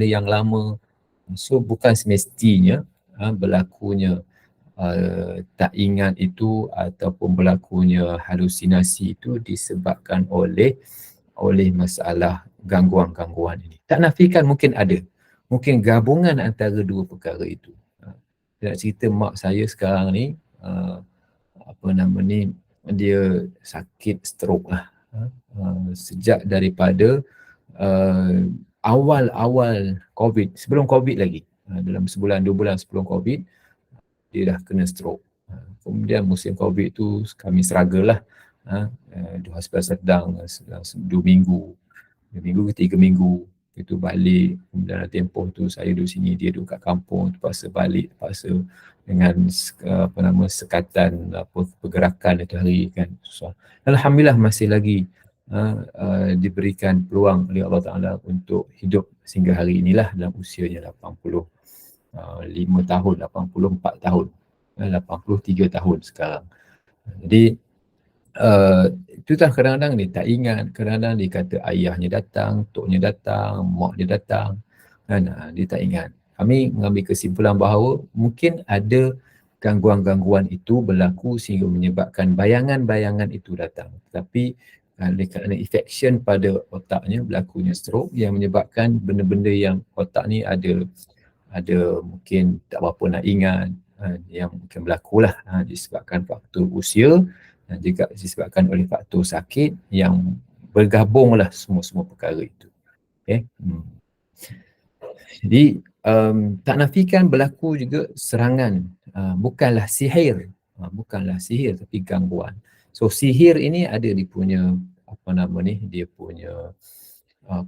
yang lama. So bukan semestinya berlakunya tak ingat itu ataupun berlakunya halusinasi itu disebabkan oleh masalah gangguan-gangguan ini. Tak nafikan mungkin ada. Mungkin gabungan antara dua perkara itu. Nak cerita mak saya sekarang ni, apa nama ni, dia sakit stroke lah. Sejak daripada awal-awal COVID, sebelum COVID lagi. Dalam sebulan, 2 bulan sebelum COVID, dia dah kena stroke. Kemudian musim COVID tu kami struggle lah. Di hospital sedang 2 minggu, 2 minggu ke 3 minggu. Itu balik, kemudian tempoh tu saya duduk sini, dia duduk kat kampung, terpaksa balik, terpaksa dengan sekatan pergerakan itu hari kan. Susah. Alhamdulillah masih lagi diberikan peluang oleh Allah Ta'ala untuk hidup sehingga hari inilah dalam usianya 85 tahun, 84 tahun, 83 tahun sekarang. Jadi itu tak kadang-kadang ni tak ingat, kadang-kadang dia kata ayahnya datang, toknya datang, mak dia datang, kan, dia tak ingat. Kami mengambil kesimpulan bahawa mungkin ada gangguan-gangguan itu berlaku sehingga menyebabkan bayangan-bayangan itu datang. Tapi kerana infection pada otaknya, berlakunya stroke yang menyebabkan benda-benda yang otak ni ada mungkin tak berapa nak ingat, yang mungkin berlakulah disebabkan faktor usia dan juga disebabkan oleh faktor sakit yang bergabunglah semua perkara itu. Okay. Jadi tak nafikan berlaku juga serangan, bukanlah sihir, tapi gangguan. So sihir ini ada dia punya dia punya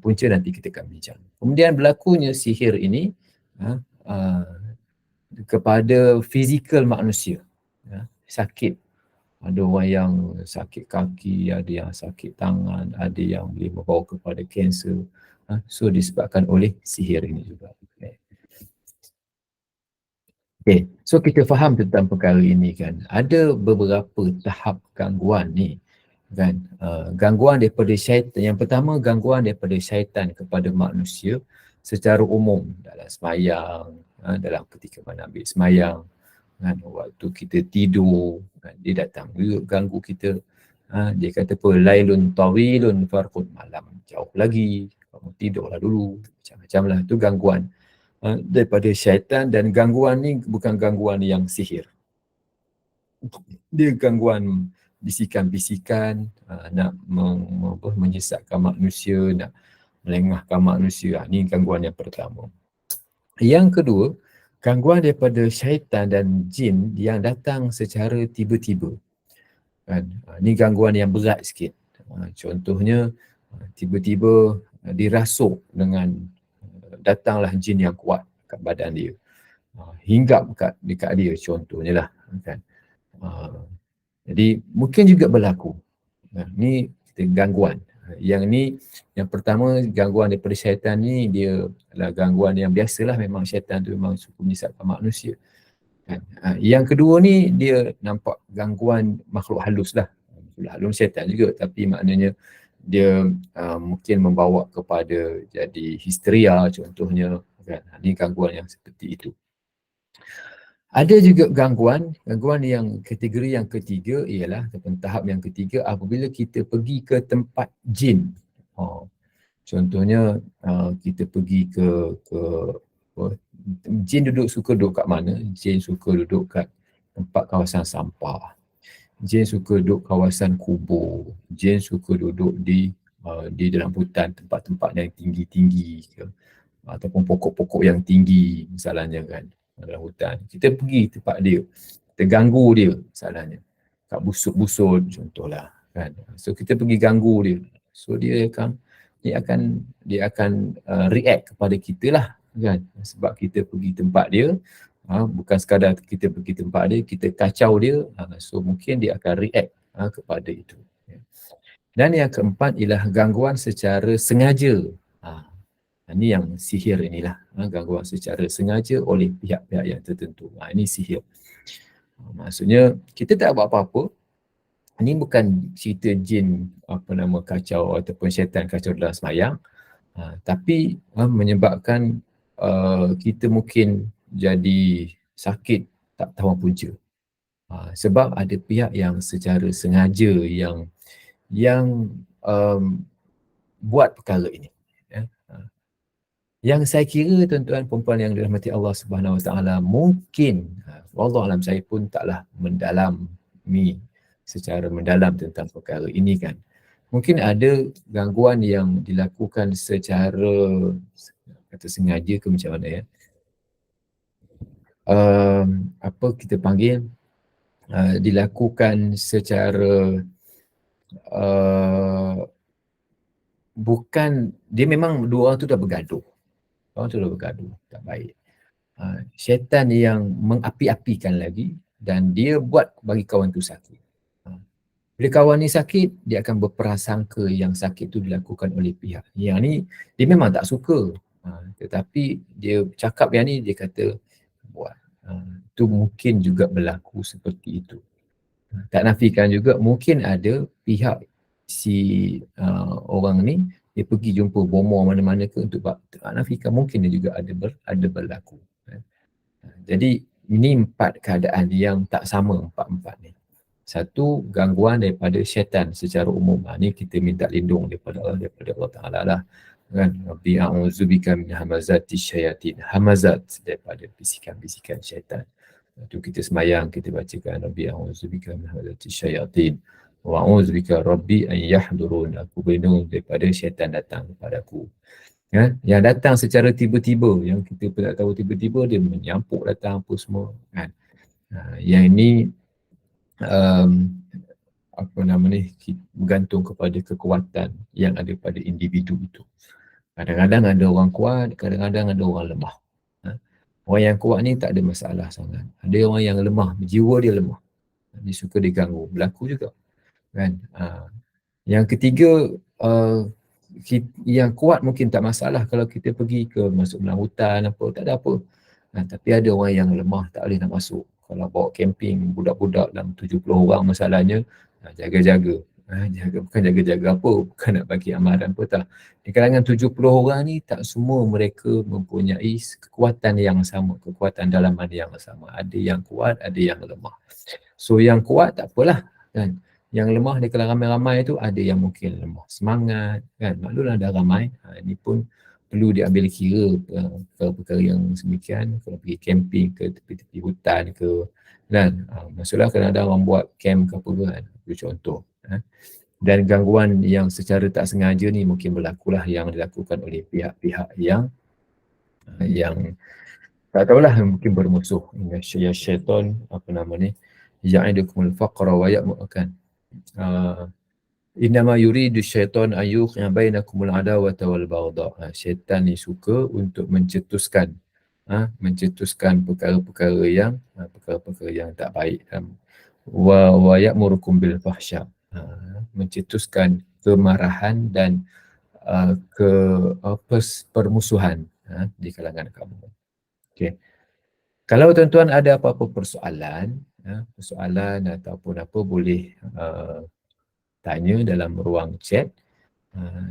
punca, nanti kita akan bincang. Kemudian berlakunya sihir ini kepada fizikal manusia, sakit. Ada orang yang sakit kaki, ada yang sakit tangan, ada yang boleh membawa kepada kanser. So disebabkan oleh sihir ini juga. Okay, so kita faham tentang perkara ini kan. Ada beberapa tahap gangguan ni kan. Gangguan daripada syaitan. Yang pertama, gangguan daripada syaitan kepada manusia secara umum dalam semayang, dalam ketika mana ambil semayang, kan, waktu kita tidur, kan, dia datang juga ganggu kita. Dia kata apa, lailun tawilun farqud, malam jauh lagi, kamu tidurlah dulu, macam-macam lah. Itu gangguan daripada syaitan, dan gangguan ni bukan gangguan yang sihir. Dia gangguan bisikan-bisikan, nak menyesatkan manusia, nak melengahkan manusia. Ini gangguan yang pertama. Yang kedua, gangguan daripada syaitan dan jin yang datang secara tiba-tiba. Kan? Ini gangguan yang berat sikit. Contohnya, tiba-tiba dirasuk dengan datanglah jin yang kuat kat badan dia. Hinggap dekat dia contohnya lah. Kan? Jadi mungkin juga berlaku. Ni kita gangguan. Yang ni, yang pertama gangguan daripada syaitan ni, dia adalah gangguan yang biasalah, memang syaitan tu memang suka menyesatkan manusia. Kan? Yang kedua ni, dia nampak gangguan makhluk halus lah. Makhluk halus syaitan juga, tapi maknanya dia mungkin membawa kepada jadi histeria contohnya. Kan? Ini gangguan yang seperti itu. Ada juga gangguan yang kategori yang ketiga ialah, ataupun tahap yang ketiga, apabila kita pergi ke tempat jin. Contohnya kita pergi ke jin suka duduk kat mana? Jin suka duduk kat tempat kawasan sampah. Jin suka duduk kawasan kubur. Jin suka duduk di dalam hutan, tempat-tempat yang tinggi-tinggi ke, ataupun pokok-pokok yang tinggi misalnya kan, dalam hutan. Kita pergi tempat dia, kita ganggu dia misalnya kat busut-busut contohlah kan. So kita pergi ganggu dia. So dia akan react kepada kita lah kan, sebab kita pergi tempat dia. Bukan sekadar kita pergi tempat dia, kita kacau dia, so mungkin dia akan react kepada itu. Dan yang keempat ialah gangguan secara sengaja. Ini yang sihir inilah, gangguan secara sengaja oleh pihak-pihak yang tertentu. Ini sihir. Maksudnya kita tak buat apa-apa. Ini bukan cerita jin kacau ataupun syaitan kacau dalam semayang. Tapi menyebabkan kita mungkin jadi sakit tak tahu punca. Sebab ada pihak yang secara sengaja yang buat perkara ini. Ya. Yang saya kira tuan-tuan perempuan yang dirahmati Allah Subhanahu Wa Taala, mungkin wallahu alam, saya pun taklah mendalami secara mendalam tentang perkara ini kan. Mungkin ada gangguan yang dilakukan secara kata sengaja ke macam mana ya. Apa kita panggil, dilakukan secara bukan, dia memang dua orang tu dah bergaduh. Orang tu dah bergaduh, tak baik. Syaitan yang mengapi-apikan lagi dan dia buat bagi kawan tu sakit. Bila kawan ni sakit, dia akan berprasangka yang sakit tu dilakukan oleh pihak. Yang ni dia memang tak suka. Tetapi dia cakap yang ni, dia kata buat. Itu mungkin juga berlaku seperti itu. Tak nafikan juga mungkin ada pihak si orang ni, dia pergi jumpa bomoh mana-mana ke untuk tak nafikan mungkin dia juga ada berlaku. Jadi ini 4 keadaan yang tak sama, empat-empat ni. Satu, gangguan daripada syaitan secara umum. Ni kita minta lindung daripada Allah Ta'ala lah. Kan? Rabbi a'udzubika min hamazati syayatin. Hamazat daripada bisikan-bisikan syaitan. Itu kita semayang, kita bacakan Rabbi a'udzubika min hamazati syayatin. Wa a'udzubika Rabbi an yahdurun. Aku berlindung daripada syaitan datang kepadaku. Ya, yang datang secara tiba-tiba, yang kita pun tak tahu, tiba-tiba dia menyampuk datang apa semua kan. Yang ini apa nama ni, bergantung kepada kekuatan yang ada pada individu itu. Kadang-kadang ada orang kuat, kadang-kadang ada orang lemah. Orang yang kuat ni tak ada masalah sangat. Ada orang yang lemah, jiwa dia lemah, dia suka diganggu, berlaku juga kan. Yang ketiga, yang kuat mungkin tak masalah kalau kita pergi ke masuk dalam hutan apa, tak ada apa. Tapi ada orang yang lemah, tak boleh nak masuk. Kalau bawa camping budak-budak dalam 70 orang masalahnya, jaga-jaga. Bukan jaga-jaga apa, bukan nak bagi amaran apa, tak. Di kalangan 70 orang ni, tak semua mereka mempunyai kekuatan yang sama, kekuatan dalaman yang sama. Ada yang kuat, ada yang lemah. So yang kuat tak apalah kan. Yang lemah di kalangan ramai-ramai tu ada yang mungkin lemah semangat kan. Maklumlah dah ramai. Ini pun perlu diambil kira perkara-perkara yang semikian. Kalau pergi camping ke tepi-tepi hutan ke kan. Maksudlah kadang-kadang orang buat camp ke apa kan. Itu contoh. Dan gangguan yang secara tak sengaja ni mungkin berlakulah yang dilakukan oleh pihak-pihak yang tak tahulah, mungkin bermusuh. Syaitan apa nama ni, ya'idukumul faqra wa ya'murukan. Innama yuridu syaitan ayyuqia bainakumul adawata wal baghdha. Syaitan ni suka untuk mencetuskan perkara-perkara yang tak baik. Wa ya'murukum bil fahsya. Mencetuskan kemarahan dan permusuhan di kalangan kamu. Okey. Kalau tuan-tuan ada apa-apa persoalan ataupun apa, boleh tanya dalam ruang chat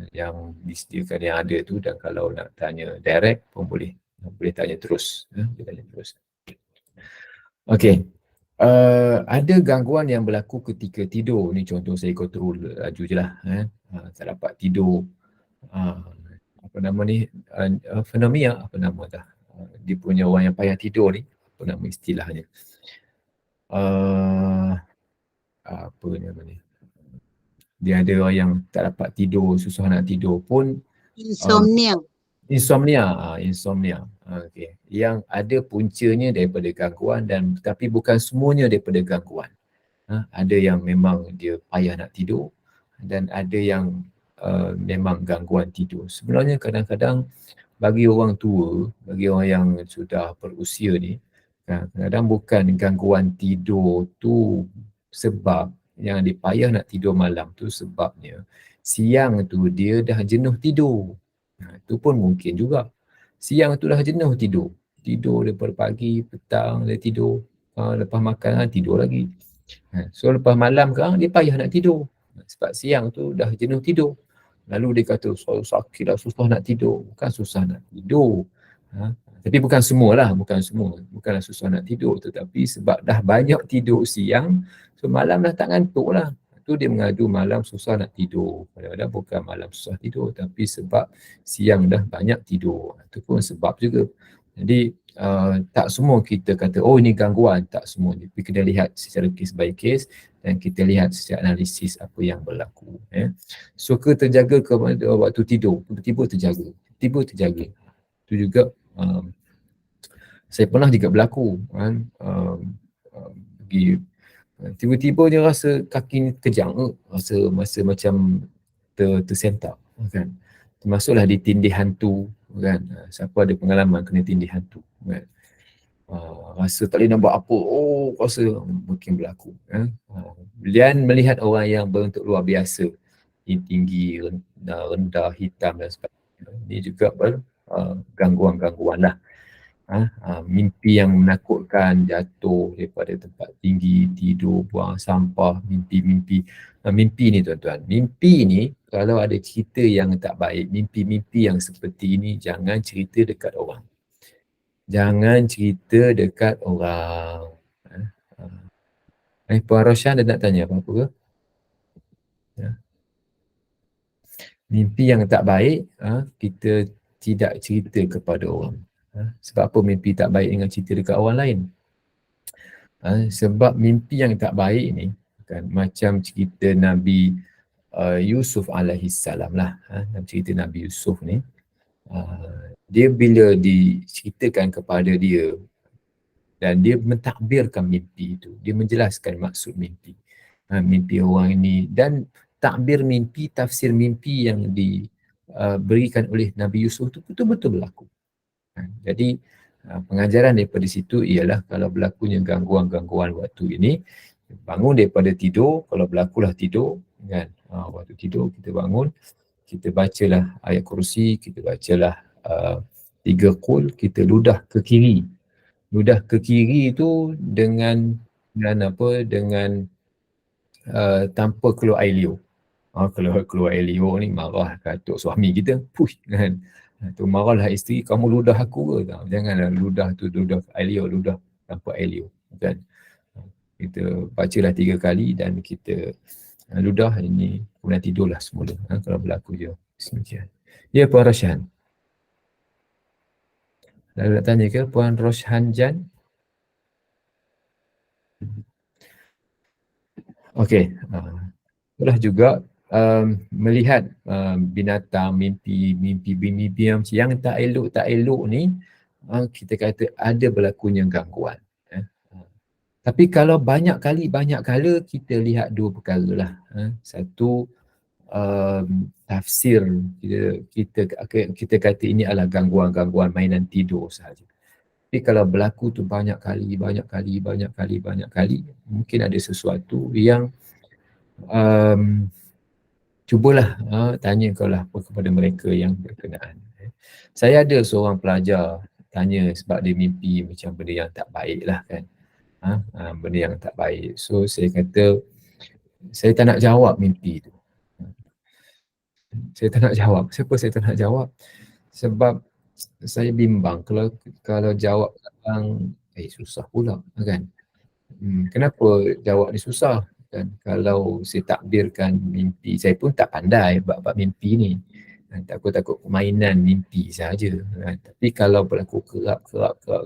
yang disediakan yang ada tu, dan kalau nak tanya direct pun boleh tanya terus. Tanya terus. Okey. Ada gangguan yang berlaku ketika tidur. Ni contoh saya kontrol laju je lah. Tak dapat tidur. Apa nama ni? Fenomena, apa nama dah? Dia punya orang yang payah tidur ni, apa nama istilahnya? Apa nama ni? Dia ada orang yang tak dapat tidur, susah nak tidur pun. Insomnia. Insomnia. Okay. Yang ada puncanya daripada gangguan, dan tapi bukan semuanya daripada gangguan. Ada yang memang dia payah nak tidur, dan ada yang memang gangguan tidur. Sebenarnya kadang-kadang bagi orang tua, bagi orang yang sudah berusia ni, kadang-kadang bukan gangguan tidur tu sebab yang dia payah nak tidur malam tu, sebabnya siang tu dia dah jenuh tidur. Itu pun mungkin juga. Siang tu dah jenuh tidur daripada pagi, petang dia tidur, lepas makan tidur lagi. So lepas malam kan dia payah nak tidur sebab siang tu dah jenuh tidur. Lalu dia kata, saya sakit lah, susah nak tidur. Bukan susah nak tidur. Tapi bukan semualah, bukanlah susah nak tidur, tetapi sebab dah banyak tidur siang, so malam dah tak ngantuk lah. Tu dia mengadu malam susah nak tidur. Kadang-kadang bukan malam susah tidur, tapi sebab siang dah banyak tidur. Itu pun sebab juga. Jadi tak semua kita kata, oh ini gangguan, tak semua. Tapi kita lihat secara case by case dan kita lihat secara analisis apa yang berlaku. Suka terjaga ke waktu tidur, tiba-tiba terjaga. Itu juga saya pernah juga berlaku kan, pergi tiba-tiba dia rasa kaki ni kejang, rasa macam tersentak kan. Termasuklah ditindih hantu kan. Siapa ada pengalaman kena tindih hantu kan. Rasa tak boleh nak buat apa, rasa mungkin berlaku kan. Dan melihat orang yang berbentuk luar biasa, tinggi, rendah, hitam dan sebagainya. Ini juga gangguan-gangguan lah. Mimpi yang menakutkan, jatuh daripada tempat tinggi, tidur, buang sampah, mimpi ni tuan-tuan. Mimpi ni kalau ada cerita yang tak baik, mimpi-mimpi yang seperti ini jangan cerita dekat orang. Jangan cerita dekat orang. Puan Roshan ada nak tanya apa-apa ke? Mimpi yang tak baik, kita tidak cerita kepada orang. Sebab apa mimpi tak baik dengan cerita dekat orang lain? Sebab mimpi yang tak baik ni kan, macam cerita Nabi Yusuf alaihissalam lah. Dalam cerita Nabi Yusuf ni, dia bila diceritakan kepada dia dan dia mentakbirkan mimpi itu, dia menjelaskan maksud mimpi. Mimpi orang ini, dan takbir mimpi, tafsir mimpi yang diberikan oleh Nabi Yusuf itu betul-betul berlaku. Jadi pengajaran daripada situ ialah kalau berlakunya gangguan-gangguan waktu ini, bangun daripada tidur, kalau berlakulah tidur kan, waktu tidur kita bangun, kita bacalah ayat kursi, kita bacalah 3 qul, kita ludah ke kiri. Ludah ke kiri itu dengan tanpa keluar air liur. Kalau keluar air liur ni marah katuk suami kita, push kan. Tu marahlah isteri, kamu ludah aku ke? Janganlah ludah tu ludah air liur, ludah tanpa air liur kan. Kita bacalah 3 kali dan kita ludah ini, kemudian tidurlah semula kalau berlaku je. Semikian. Ya Puan Roshan. Lalu nak tanya ke Puan Roshan Jan? Okey. Itulah juga melihat binatang, mimpi yang tak elok ni, kita kata ada berlakunya gangguan. Tapi kalau banyak kala kita lihat 2 perkara lah. Satu, tafsir kita kata ini adalah gangguan mainan tidur sahaja. Tapi kalau berlaku tu banyak kali, mungkin ada sesuatu yang cubalah tanya kaulah kepada mereka yang berkenaan. Saya ada seorang pelajar tanya sebab dia mimpi macam benda yang tak baik lah kan. Benda yang tak baik. So saya kata, saya tak nak jawab mimpi tu. Saya tak nak jawab. Siapa saya tak nak jawab? Sebab saya bimbang kalau jawab sekarang, susah pula kan. Kenapa jawab ni susah? Kan? Kalau saya takbirkan mimpi, saya pun tak pandai bab mimpi ni. Takut mainan mimpi saja. Tapi kalau berlaku kerap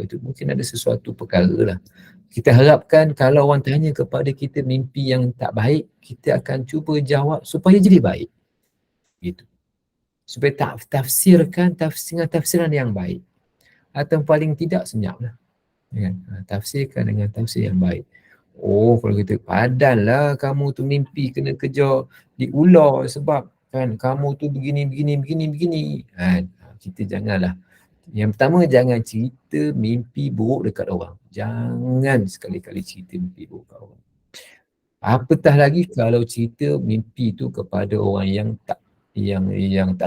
itu, mungkin ada sesuatu perkara lah. Kita harapkan kalau orang tanya kepada kita mimpi yang tak baik, kita akan cuba jawab supaya jadi baik. Gitu. Supaya tafsiran yang baik. Atau paling tidak senyaplah. Tafsirkan dengan tafsir yang baik. Kalau kita padanlah kamu tu mimpi kena kejar di ular sebab kan kamu tu begini. Kita janganlah. Yang pertama, jangan cerita mimpi buruk dekat orang. Jangan sekali-kali cerita mimpi buruk dekat orang. Apatah lagi kalau cerita mimpi tu kepada orang yang tak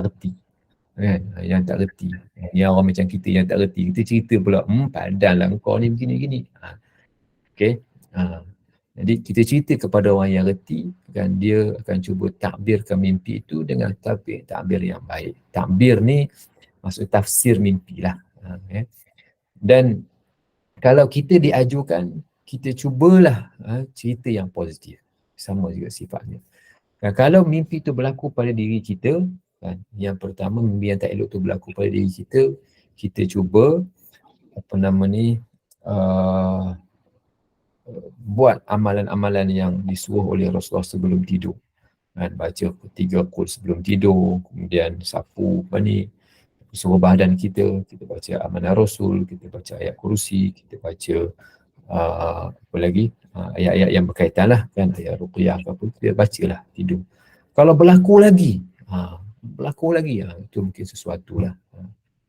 reti. Kan? Yang tak reti. Yang orang macam kita yang tak reti. Kita cerita pula, padanlah kau ni begini. Okey. Jadi kita cerita kepada orang yang reti, kan, dia akan cuba takbirkan mimpi itu dengan takbir yang baik. Takbir ni maksud tafsir mimpi lah. Dan kalau kita diajukan, kita cubalah cerita yang positif. Sama juga sifatnya. Dan kalau mimpi itu berlaku pada diri kita, kan, yang pertama mimpi yang tak elok tu berlaku pada diri kita, kita cuba buat amalan-amalan yang disuruh oleh Rasulullah sebelum tidur. Kan, baca 3 qul sebelum tidur, kemudian sapu suruh badan kita baca amanah Rasul, kita baca ayat kursi, kita baca apa lagi, ayat-ayat yang berkaitan lah, kan, ayat ruqyah ke apa, kita bacalah tidur. Kalau berlaku lagi, itu mungkin sesuatu lah.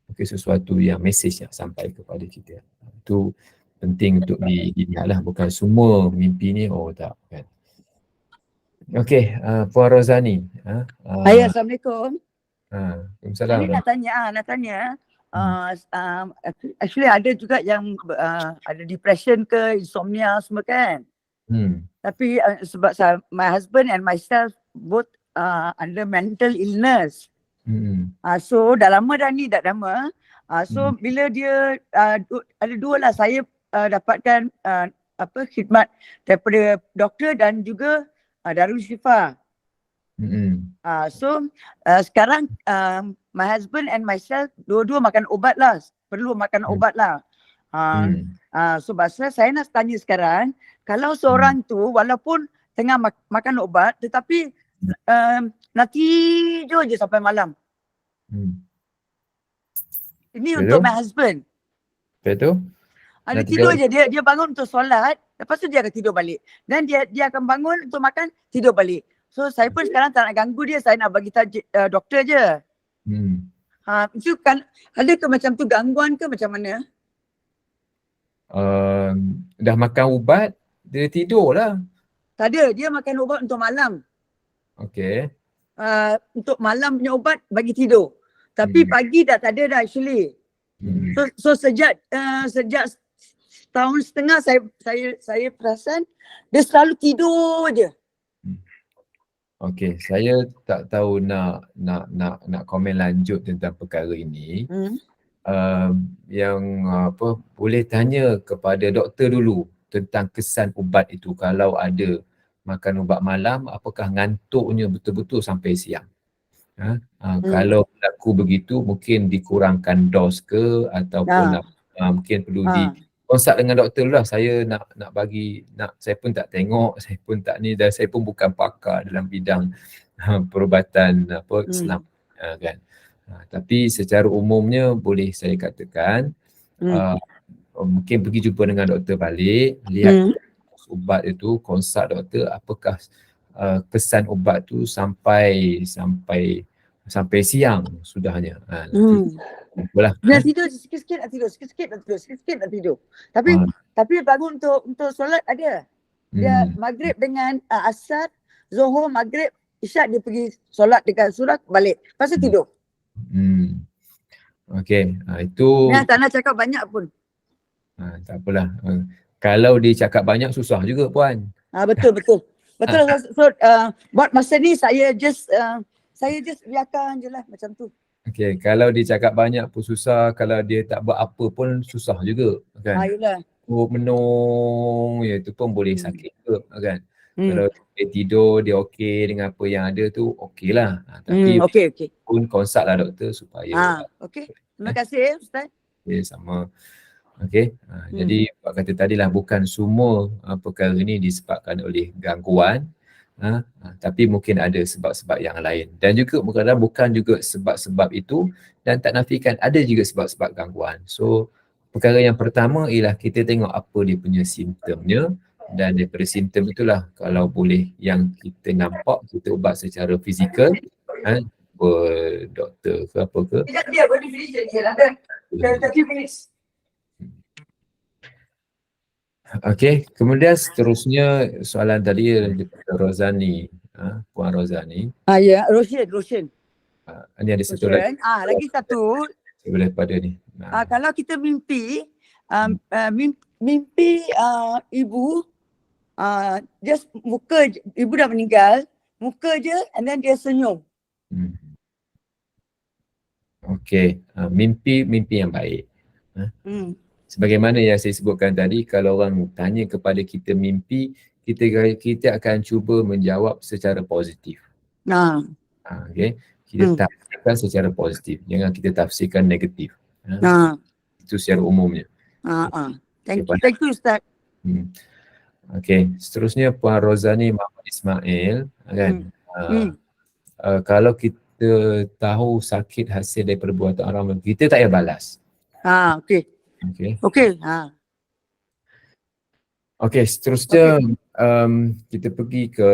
Mungkin sesuatu yang mesej yang sampai kepada kita. Itu penting untuk dilihatlah, bukan semua mimpi ni tak, kan. Okey, Puan Rozani. Assalamualaikum. Waalaikumsalam. Ini nak tanya. Actually ada juga yang ada depression ke, insomnia semua kan. Tapi sebab my husband and myself both under mental illness. So dah lama dah ni, dah lama. So bila dia ada dua lah, saya dapatkan khidmat daripada doktor dan juga Darul Shifa. So sekarang my husband and myself dua-dua makan ubat lah, perlu makan ubat lah. So saya nak tanya sekarang, kalau seorang tu walaupun tengah makan ubat tetapi nak tidur je sampai malam. Ini Betul? untuk my husband. Betul? Dia tidur je, dia bangun untuk solat, lepas tu dia akan tidur balik. Dan dia akan bangun untuk makan, tidur balik. So saya pun sekarang tak nak ganggu dia, saya nak bagi tahu doktor je. Itu kan ada ke macam tu gangguan ke macam mana? Dah makan ubat, dia tidur lah. Tak ada, dia makan ubat untuk malam. Okey. Untuk malam punya ubat bagi tidur. Tapi pagi dah tak ada dah actually. So sejak setahun setengah saya perasan dia selalu tidur je. Okey, saya tak tahu nak komen lanjut tentang perkara ini. Yang boleh tanya kepada doktor dulu tentang kesan ubat itu. Kalau ada makan ubat malam, apakah ngantuknya betul-betul sampai siang? Kalau berlaku begitu, mungkin dikurangkan dos ke, ataupun mungkin perlu konsult dengan doktor dulu lah. Saya saya pun tak tengok, saya pun tak ni, dan saya pun bukan pakar dalam bidang perubatan Islam, kan. Tapi secara umumnya boleh saya katakan mungkin pergi jumpa dengan doktor balik, lihat ubat itu, konsult doktor apakah kesan ubat tu sampai siang sudahnya. Dia tidur sikit-sikit nak tidur, sikit-sikit nak tidur. Tapi bangun untuk solat ada. Dia maghrib dengan asar, zuhur, maghrib, isyak dia pergi solat dekat surat, balik. Lepas tu tidur. Okey, itu tak nak cakap banyak pun. Tak apalah. Kalau dia cakap banyak susah juga, Puan. Betul. So buat masa ni saya just biarkan je lah macam tu. Okey, kalau dia cakap banyak pun susah, kalau dia tak buat apa pun susah juga, kan. Yelah. Menung itu pun boleh sakit juga, kan. Kalau dia tidur, dia okey dengan apa yang ada tu, okey lah. Tapi okey. pun konsult lah doktor supaya okey. Terima kasih Ustaz. Okay, sama. Okey. Jadi Pak kata tadilah, bukan semua perkara ni disebabkan oleh gangguan, tapi mungkin ada sebab-sebab yang lain. Dan juga bukan juga sebab-sebab itu, dan tak nafikan ada juga sebab-sebab gangguan. So perkara yang pertama ialah kita tengok apa dia punya simptomnya, dan daripada simptom itulah kalau boleh yang kita nampak, kita ubat secara fizikal, doktor ke apa ke. Dia boleh finish dia dah. 30 minutes. Okey, kemudian seterusnya soalan tadi daripada Rozani, Puan Rozani. Ya, Roshan. Ini ada satu lagi. Lagi satu. Daripada ni. Kalau kita mimpi, mimpi ibu just muka, ibu dah meninggal, muka je and then dia senyum. Okey, mimpi yang baik. Sebagaimana yang saya sebutkan tadi, kalau orang tanya kepada kita mimpi, kita akan cuba menjawab secara positif. Okey, kita tafsirkan secara positif, jangan kita tafsirkan negatif. Itu secara umumnya. Thank you Ustaz. Okey, seterusnya Puan Rozani Muhammad Ismail kan. Kalau kita tahu sakit hasil dari perbuatan orang, kita tak payah balas. Okey, seterusnya kita pergi ke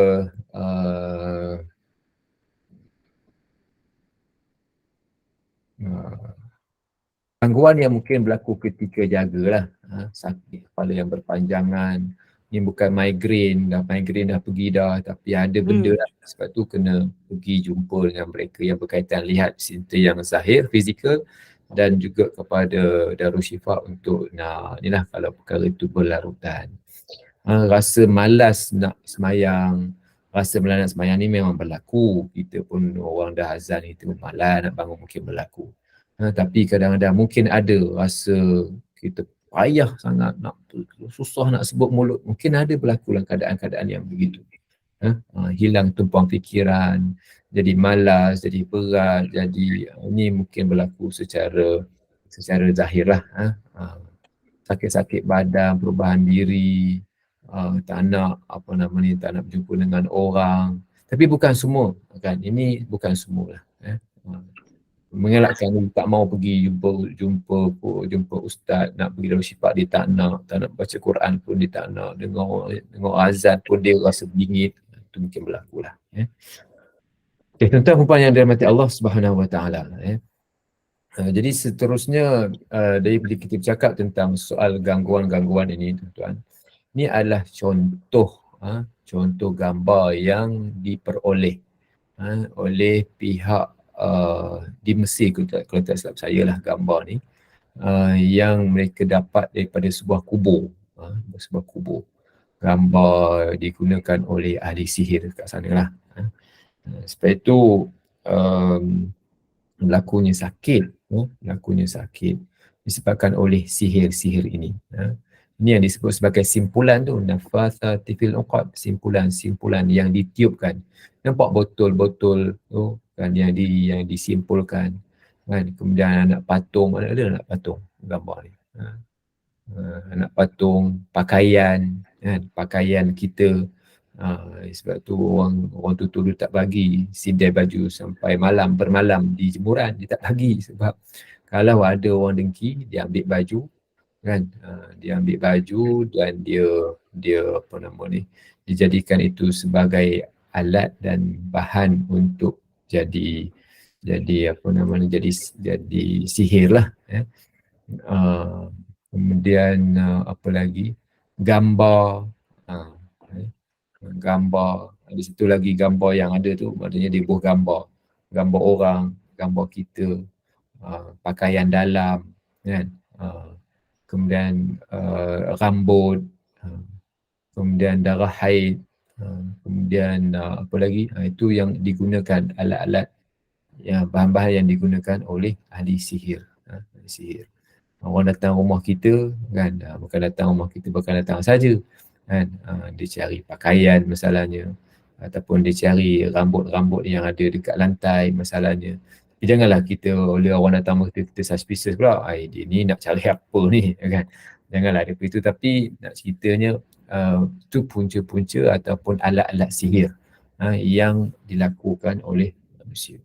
gangguan yang mungkin berlaku ketika jagalah, sakit kepala yang berpanjangan. Ni bukan migraine dah pergi dah, tapi ada benda lah. Sebab tu kena pergi jumpa dengan mereka yang berkaitan, lihat simptom yang zahir, fizikal, dan juga kepada Darul Shifa untuk inilah kalau perkara itu berlarutan. Rasa malas nak semayang, ni memang berlaku. Kita pun orang dah azan, kita pun malas nak bangun, mungkin berlaku. Tapi kadang-kadang mungkin ada rasa kita payah sangat, susah nak sebut mulut, mungkin ada berlaku dalam keadaan-keadaan yang begitu. Hilang tumpuan fikiran, jadi malas, jadi berat, jadi ini mungkin berlaku secara zahir lah. Sakit-sakit badan, perubahan diri, tak nak tak nak berjumpa dengan orang. Tapi bukan semua kan, ini bukan semua lah. Mengelakkan, tak mau pergi jumpa ustaz, nak pergi Darul Shifa dia tak nak baca Quran pun dia tak nak, dengar azan pun dia rasa bingit. Itu mungkin berlaku lah. Okay, tuan-tuan puan yang dirahmati Allah Subhanahu Wa Taala. Jadi seterusnya daripada kita bercakap tentang soal gangguan-gangguan ini, tuan-tuan, ini adalah contoh gambar yang diperoleh oleh pihak di Mesir, kalau tak silap saya lah gambar ni, yang mereka dapat daripada sebuah kubur. Gambar digunakan oleh ahli sihir kat sana lah. Sebab itu berlakunya sakit disebabkan oleh sihir ini. Ini yang disebut sebagai simpulan tu, nafathatil fil uqad, simpulan yang ditiupkan. Nampak botol-botol tu kan, yang disimpulkan kan. Kemudian anak patung, mana ada anak patung gambar ni. Anak patung, pakaian kan, pakaian kita. Sebab tu orang tu dia tak bagi sidai baju sampai bermalam di jemuran, dia tak bagi. Sebab kalau ada orang dengki, dia ambil baju kan, dia ambil baju dan dia dijadikan itu sebagai alat dan bahan untuk jadi sihir lah. Kemudian apa lagi, gambar, di situ lagi gambar yang ada tu, maknanya dia buat gambar orang, gambar kita, pakaian dalam kan, kemudian rambut, kemudian darah haid, kemudian apa lagi, itu yang digunakan alat-alat, bahan-bahan yang digunakan oleh ahli sihir. Orang datang rumah kita kan, bukan datang saja kan, dia cari pakaian masalahnya, ataupun dia cari rambut-rambut yang ada dekat lantai masalahnya. Janganlah kita, oleh orang datang kita suspicious pula, dia ni nak cari apa ni kan. Janganlah ada itu, tapi nak ceritanya itu punca-punca ataupun alat-alat sihir yang dilakukan oleh manusia.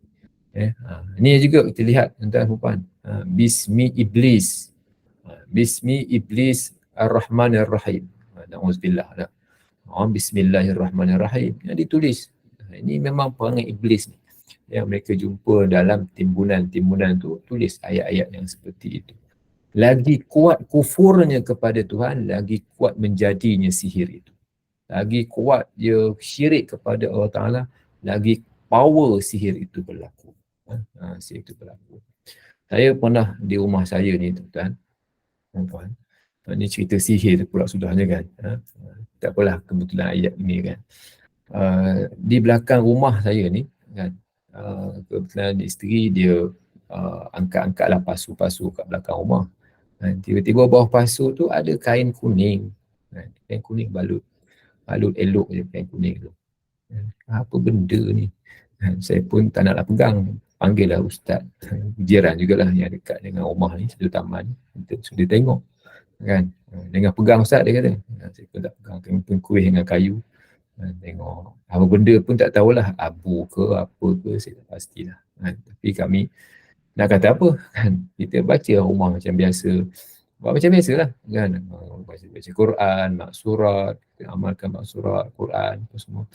Ini juga kita lihat tuan-tuan dan puan, Bismi Iblis, Bismi Iblis Ar-Rahmanir-Rahim. Na'udzubillah. Bismillahirrahmanirrahim yang ditulis. Ini memang perangai iblis ni, yang mereka jumpa dalam timbunan tu, tulis ayat-ayat yang seperti itu. Lagi kuat kufurnya kepada Tuhan, lagi kuat menjadinya sihir itu. Lagi kuat dia syirik kepada Allah Ta'ala, lagi power sihir itu berlaku. Sihir itu berlaku. Saya pernah di rumah saya ni tuan-tuan, Ini cerita sihir pula sudahnya kan. Tak apalah, kebetulan ayat ini kan. Di belakang rumah saya ni kan, kebetulan isteri dia angkat-angkatlah pasu-pasu kat belakang rumah. Tiba-tiba bawah pasu tu ada kain kuning. Kain kuning balut elok je kain kuning tu. Apa benda ni? Saya pun tak naklah pegang. Panggil lah ustaz. Jiran jugalah yang dekat dengan rumah ni, satu taman. So, dia tengok. Kan? Dengan pegang ustaz, dia kata. Saya pun tak pegang. Pun kuih dengan kayu. Tengok. Apa benda pun tak tahulah. Abu ke apa ke, saya tak pastilah. Tapi kami nak kata apa? Kan? Kita baca rumah macam biasa. Buat macam biasalah. Kan? Baca Quran, maksurat. Kita amalkan maksurat, Quran, apa semua.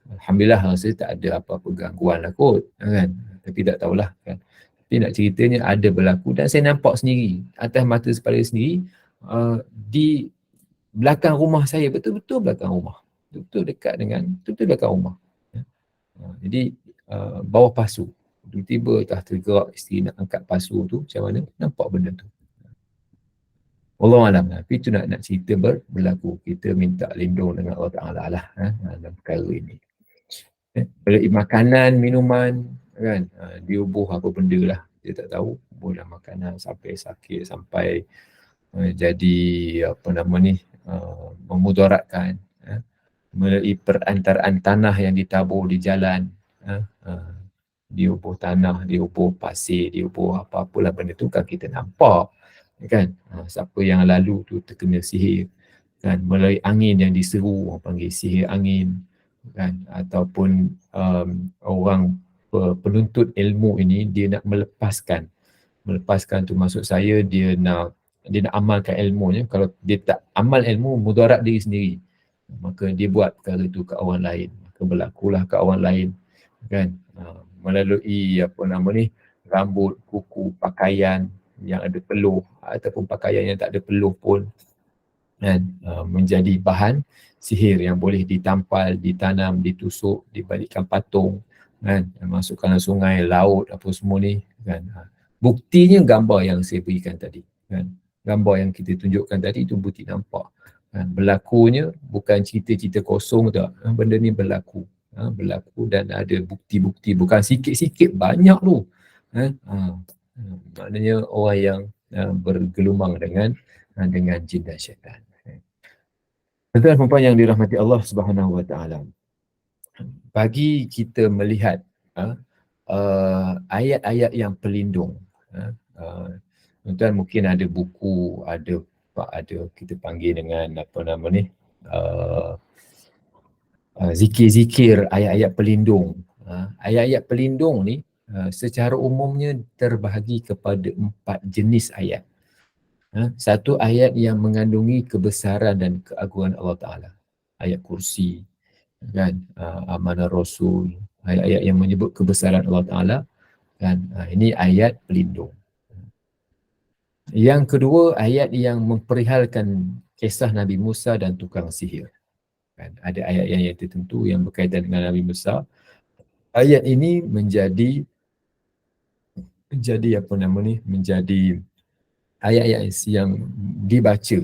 Alhamdulillah rasa tak ada apa-apa gangguan lah kot, kan. Tapi tak tahulah kan. Tapi nak ceritanya ada berlaku dan saya nampak sendiri atas mata kepala sendiri, di belakang rumah saya, betul-betul belakang rumah. Betul dekat dengan, betul belakang rumah. Jadi bawah pasu. Tiba-tiba tergerak isteri nak angkat pasu tu, macam mana nampak benda tu. Wallahualam. Tapi itu nak cerita berlaku. Kita minta lindung dengan Allah Ta'ala lah dalam perkara ini. Beli makanan, minuman kan, diubuh apa benda lah, dia tak tahu, ubuh dalam makanan sampai sakit, sampai jadi apa nama ni, memudaratkan, melalui perantaraan tanah yang ditabur di jalan, diubuh tanah, diubuh pasir, diubuh apa-apalah benda tu kan kita nampak kan. Siapa yang lalu tu terkena sihir kan, melalui angin yang diseru, orang panggil sihir angin kan, ataupun orang penuntut ilmu ini dia nak melepaskan tu, maksud saya dia nak amalkan ilmunya. Kalau dia tak amal ilmu, mudarat diri sendiri, maka dia buat perkara tu ke orang lain, maka berlakulah ke orang lain kan, melalui apa nama ni, rambut, kuku, pakaian yang ada peluh ataupun pakaian yang tak ada peluh pun kan, menjadi bahan sihir yang boleh ditampal, ditanam, ditusuk, dibalikkan patung kan, masukkan sungai, laut, apa semua ni kan. Buktinya gambar yang saya berikan tadi kan, gambar yang kita tunjukkan tadi itu bukti nampak kan. Berlakunya bukan cerita-cerita kosong tak, benda ni berlaku, berlaku dan ada bukti-bukti, bukan sikit-sikit, banyak tu kan. Maknanya orang yang bergelumang dengan jin dan syaitan. Tuan-tuan dan puan yang dirahmati Allah Subhanahu Wa Taala, bagi kita melihat ayat-ayat yang pelindung, tuan-tuan mungkin ada buku, ada kita panggil dengan apa nama ni, zikir-zikir ayat-ayat pelindung. Ayat-ayat pelindung ni secara umumnya terbahagi kepada 4 jenis ayat. Satu ayat yang mengandungi kebesaran dan keagungan Allah Ta'ala. Ayat kursi, kan, amanah Rasul, ayat-ayat yang menyebut kebesaran Allah Ta'ala, kan, ini ayat pelindung. Yang kedua, ayat yang memperihalkan kisah Nabi Musa dan tukang sihir. Kan, ada ayat yang tertentu yang berkaitan dengan Nabi Musa. Ayat ini menjadi apa nama ni, menjadi ayat-ayat yang dibaca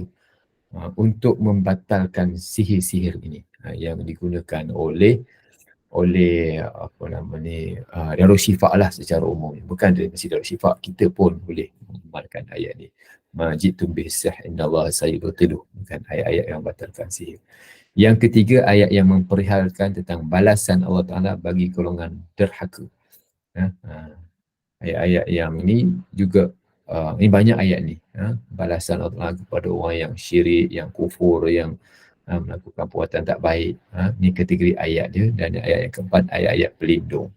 untuk membatalkan sihir-sihir ini yang digunakan oleh apa nama ni, Darul Shifa lah secara umum. Bukan dari Masjid Darul Shifa, kita pun boleh mengamalkan ayat ni. Majitum bisah innallaha sayyiqtilu, bukan ayat-ayat yang membatalkan sihir. Yang ketiga, ayat yang memperihalkan tentang balasan Allah Ta'ala bagi golongan derhaka. Ayat-ayat yang ini juga, ini banyak ayat ni, balasan Allah Ta'ala kepada orang yang syirik, yang kufur, yang melakukan perbuatan tak baik. Ini kategori ayat dia. Dan ayat yang keempat, ayat-ayat pelindung.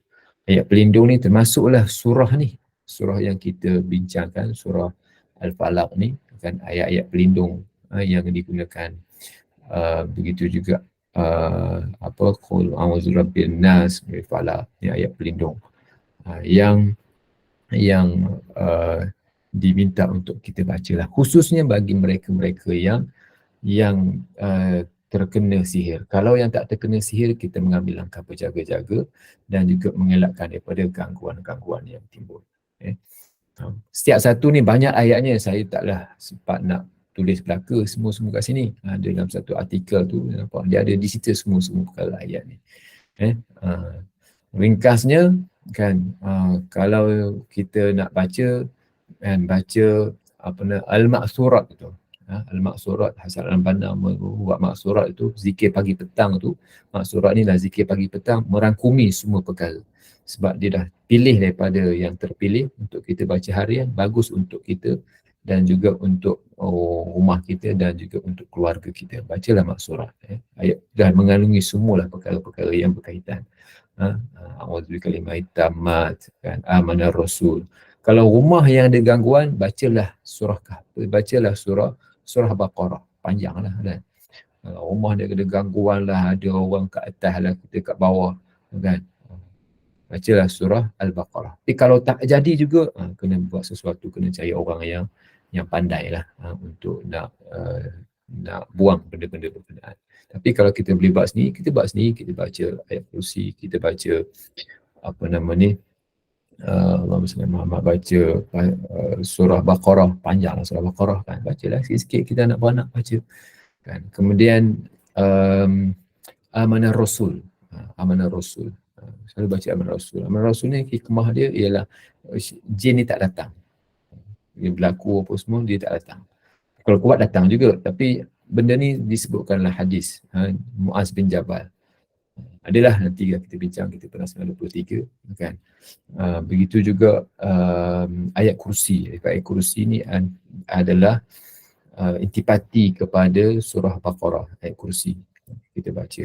Ayat pelindung ni termasuklah surah ni, surah yang kita bincangkan, surah Al-Falaq ni, kan, ayat-ayat pelindung yang digunakan. Begitu juga qul a'udzu birabbin nas, Falaq, ni ayat pelindung yang diminta untuk kita bacalah, khususnya bagi mereka-mereka yang terkena sihir. Kalau yang tak terkena sihir, kita mengambil langkah berjaga-jaga dan juga mengelakkan daripada gangguan-gangguan yang timbul. Setiap satu ni banyak ayatnya, saya taklah sempat nak tulis belaka semua kat sini. Dalam satu artikel tu nampak dia ada di situ semua perkara ayat ni. Ringkasnya kan, kalau kita nak baca kan, baca al-ma'surat tu. Al-ma'surat Hasan al-Banna buat ma'surat itu, zikir pagi petang tu. Ma'surat ni lah zikir pagi petang, merangkumi semua perkara. Sebab dia dah pilih daripada yang terpilih untuk kita baca harian, bagus untuk kita dan juga untuk rumah kita dan juga untuk keluarga kita. Bacalah ma'surat. Ayat dah mengandungi semualah perkara-perkara yang berkaitan. A'udzu bikalimati tammat kan, amanar rasul. Kalau rumah yang ada gangguan, bacalah surah Kahf, bacalah surah Baqarah, panjanglah kan. Kalau rumah dia ada gangguan lah, ada orang kat atas lah, kita kat bawah kan, bacalah surah Al-Baqarah. Tapi kalau tak jadi juga, kena buat sesuatu, kena cari orang yang pandai lah untuk nak buang benda-benda berkenaan. Tapi kalau kita boleh buat sendiri, kita buat sendiri, kita baca ayat kursi, kita baca Allahumma salli ala Muhammad, baca surah Baqarah, panjanglah surah Baqarah kan, bacalah sikit-sikit, kita nak beranak baca kan. Kemudian amanah Rasul, amanah Rasul, selalu baca amanah Rasul. Amanah Rasul ni hikmah dia ialah jin ni tak datang, dia berlaku apa semua, dia tak datang. Kalau kuat datang juga, tapi benda ni disebutkanlah hadis Muaz bin Jabal. Adalah nanti kita bincang, kita pernah 93 kan. Begitu juga ayat kursi. Ayat kursi ni adalah intipati kepada surah Baqarah, ayat kursi kita baca.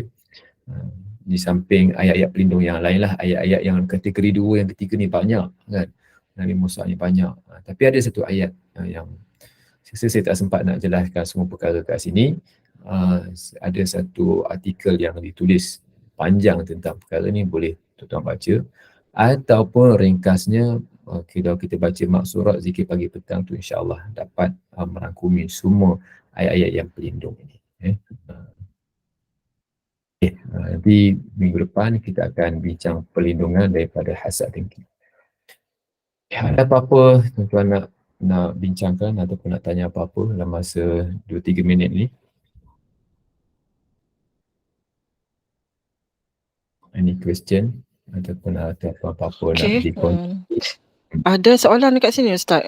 Di samping ayat-ayat pelindung yang lain lah, ayat-ayat yang kategori 2, yang ketiga ni banyak kan. Nabi Musa ni banyak. Tapi ada satu ayat yang saya tak sempat nak jelaskan semua perkara kat sini. Ada satu artikel yang ditulis panjang tentang perkara ni, boleh tuan-tuan baca. Ataupun ringkasnya, kalau kita baca maksurat zikir pagi petang tu, insyaAllah dapat merangkumi semua ayat-ayat yang pelindung ini. Nanti minggu depan kita akan bincang perlindungan daripada hasad dengki. Ada apa-apa tuan-tuan nak bincangkan ataupun nak tanya apa-apa dalam masa 2-3 minit ni? Any question ataupun ada apa-apa nak dikongsi? Ada soalan dekat sini Ustaz,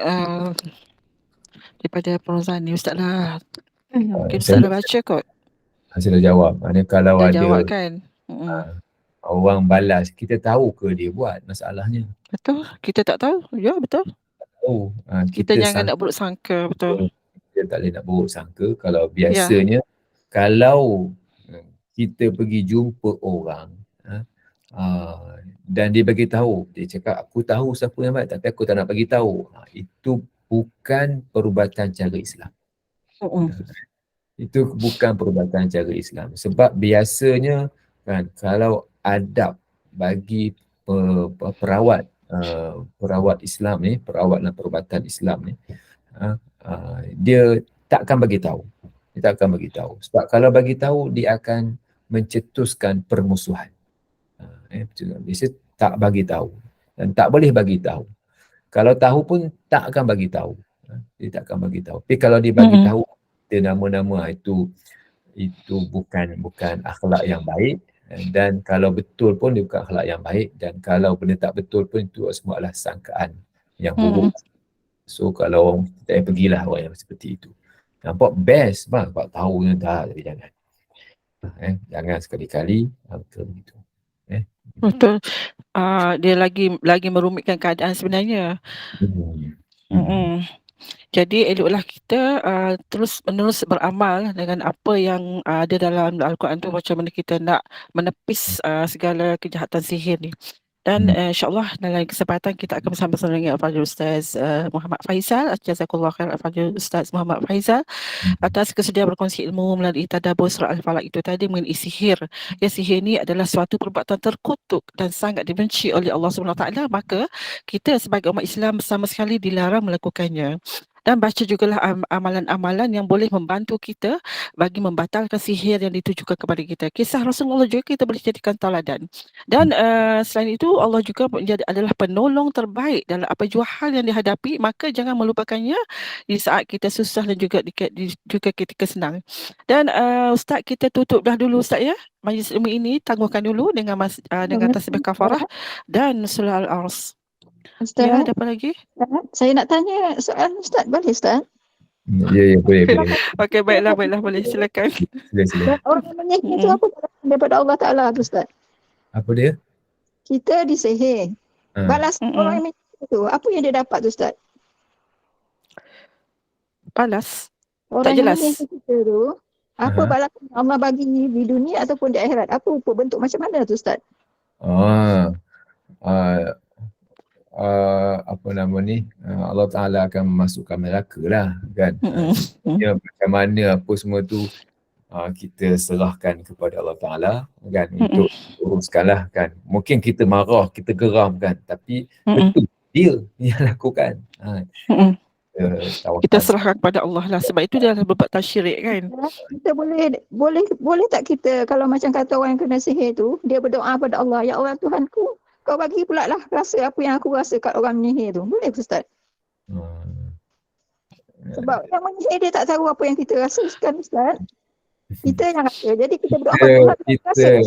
daripada Perazani Ustaz lah. Mungkin Ustaz dah baca kot. Saya dah jawab. Kalau dah ada jawab kan? orang balas, kita tahu ke dia buat masalahnya? Betul, kita tak tahu. Ya, betul. Kita jangan nak buruk sangka, betul. Kita tak boleh nak buruk sangka. Kalau biasanya, kalau kita pergi jumpa orang dan dia bagi tahu, dia cakap aku tahu siapa yang baik tapi aku tak nak bagi tahu, itu bukan perubatan cara Islam. Itu bukan perubatan cara Islam. Sebab biasanya kan, kalau adab bagi perawat Islam ni, perawat dan perubatan Islam ni, dia tak akan bagi tahu. Dia tak akan bagi tahu. Sebab kalau bagi tahu, dia akan mencetuskan permusuhan. Biasa tak bagi tahu dan tak boleh bagi tahu. Kalau tahu pun tak akan bagi tahu. Dia tak akan bagi tahu. Tapi kalau dia bagi tahu nama-nama, itu bukan akhlak yang baik, dan kalau betul pun dia bukan akhlak yang baik, dan kalau benda tak betul pun itu semua adalah sangkaan yang buruk. So kalau kita pergilah orang yang seperti itu. Nampak best bang, sebab tahu yang tak, tapi jangan. Jangan sekali-kali betul begitu. Betul. Dia lagi merumitkan keadaan sebenarnya. Jadi eloklah kita terus menerus beramal dengan apa yang ada dalam Al-Quran tu, macam mana kita nak menepis segala kejahatan sihir ni. Dan insyaAllah dalam kesempatan kita akan bersama-sama dengan Al-Fadhil Ustaz Muhammad Faizal. Jazakallah khair Al-Fadhil Ustaz Muhammad Faizal atas kesedia berkongsi ilmu melalui tadabbur surah Al-Falaq itu tadi mengenai sihir. Ya, sihir ni adalah suatu perbuatan terkutuk dan sangat dibenci oleh Allah SWT, maka kita sebagai umat Islam sama sekali dilarang melakukannya. dan baca jugalah amalan-amalan yang boleh membantu kita bagi membatalkan sihir yang ditujukan kepada kita. Kisah Rasulullah juga kita boleh jadikan tauladan. Dan selain itu Allah juga adalah penolong terbaik dalam apa jua hal yang dihadapi, maka jangan melupakannya di saat kita susah dan juga ketika senang. Dan Ustaz, kita tutup dah dulu Ustaz ya. Majlis ilmu ini tangguhkan dulu dengan dengan tasbih kafarah dan surah Al-Ars. Ustaz, Ya, ada apa lagi? saya nak tanya soalan Ustaz, boleh Ustaz? Ya, boleh. Okey, baiklah, boleh. Silakan. Sila. Orang menyihir itu apa daripada Allah Ta'ala tu Ustaz? Apa dia? Kita disihir. Balas orang yang menyihir itu, apa yang dia dapat tu Ustaz? Balas? Orang Tak jelas. yang menyihir kita tu, apa balasan yang Allah bagi di dunia ataupun di akhirat? Apa bentuk macam mana tu Ustaz? Apa nama ni, Allah Ta'ala akan memasukkan neraka lah kan. Macam mana apa semua tu kita serahkan kepada Allah Ta'ala kan, untuk uruskan lah kan. Mungkin kita marah, kita geram kan, tapi betul dia yang lakukan. Kita serahkan kepada Allah lah, sebab itu dia dah berbuat tasyirik kan. Kita boleh tak kita, kalau macam kata orang yang kena sihir tu, dia berdoa pada Allah, ya Allah Tuhanku, kau bagi pula lah rasa apa yang aku rasa kat orang menyihir tu. Boleh Ustaz? Sebab yang menyihir dia tak tahu apa yang kita rasakan Ustaz. Kita yang rasa. Jadi kita berdoa pada Tuhan.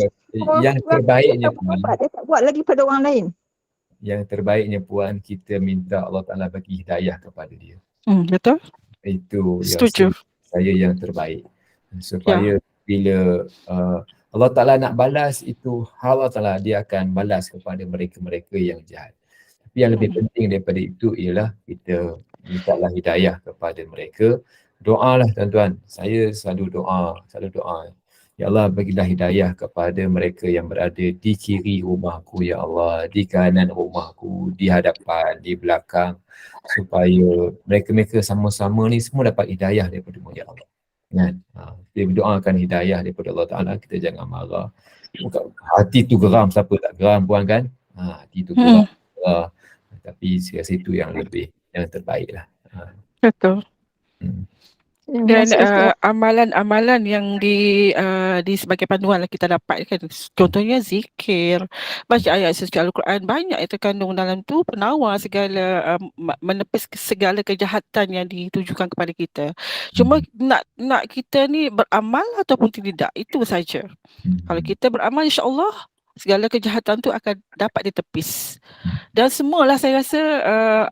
Yang terbaiknya Puan, dia tak buat lagi pada orang lain. Yang terbaiknya Puan, kita minta Allah Ta'ala bagi hidayah kepada dia. Betul. Itu setuju. Saya yang terbaik. Supaya bila Allah Ta'ala nak balas itu, Allah Ta'ala dia akan balas kepada mereka-mereka yang jahat. Tapi yang lebih penting daripada itu ialah kita mintalah hidayah kepada mereka. Doalah tuan-tuan. Saya selalu doa. Ya Allah, bagilah hidayah kepada mereka yang berada di kiri rumahku, ya Allah, di kanan rumahku, di hadapan, di belakang, supaya mereka-mereka sama-sama ni semua dapat hidayah daripada-Mu, ya Allah. Kan? Kita berdoakan hidayah daripada Allah Ta'ala, kita jangan marah. Hati tu geram, siapa tak geram Puan kan? Hati tu geram. Tapi saya rasa itu yang terbaik lah. Betul. Dan amalan-amalan yang di sebagai panduan lah kita dapat kan, contohnya zikir, baca ayat suci Al-Quran, banyak yang terkandung dalam tu penawar segala menepis segala kejahatan yang ditujukan kepada kita. Cuma nak kita ni beramal ataupun tidak, itu saja. Kalau kita beramal, insya-Allah segala kejahatan tu akan dapat ditepis. Dan semualah saya rasa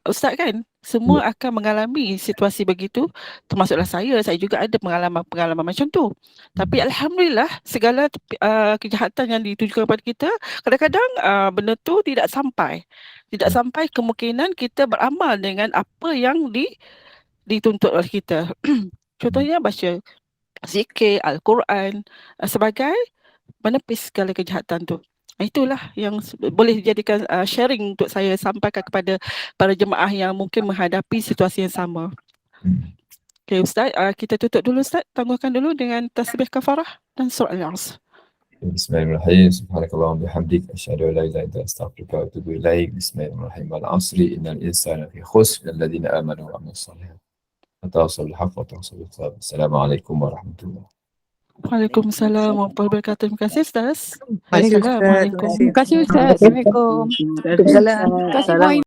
Ustaz kan, semua akan mengalami situasi begitu, termasuklah saya juga ada pengalaman macam tu. Tapi alhamdulillah segala kejahatan yang ditujukan kepada kita, kadang-kadang benda tu tidak sampai kemungkinan kita beramal dengan apa yang dituntut oleh kita. Contohnya baca zikir, Al-Quran sebagai menepis segala kejahatan tu. Itulah yang boleh dijadikan sharing untuk saya sampaikan kepada para jemaah yang mungkin menghadapi situasi yang sama. Okey Ustaz, kita tutup dulu Ustaz. Tangguhkan dulu dengan tasbih kafarah dan surah Al-Ars. Bismillahirrahmanirrahim. Subhanakallahumma bihamdik asyhadu an la ilaha illa anta astaghfiruka wa atubu ilaik. Bismillahirrahmanirrahim. Wal-'asri innal insana fi khusr illa alladziina aamanu wa 'amilus shalihaati. Wa tawassaw bil haqqi wa tawassaw bis sabr. Assalamualaikum warahmatullahi wabarakatuh. Waalaikumsalam warahmatullahi wabarakatuh. Terima kasih Ustaz. Terima kasih Ustaz. Assalamualaikum. Terima kasih Ustaz. Assalamualaikum. Waalaikumsalam. Terima kasih.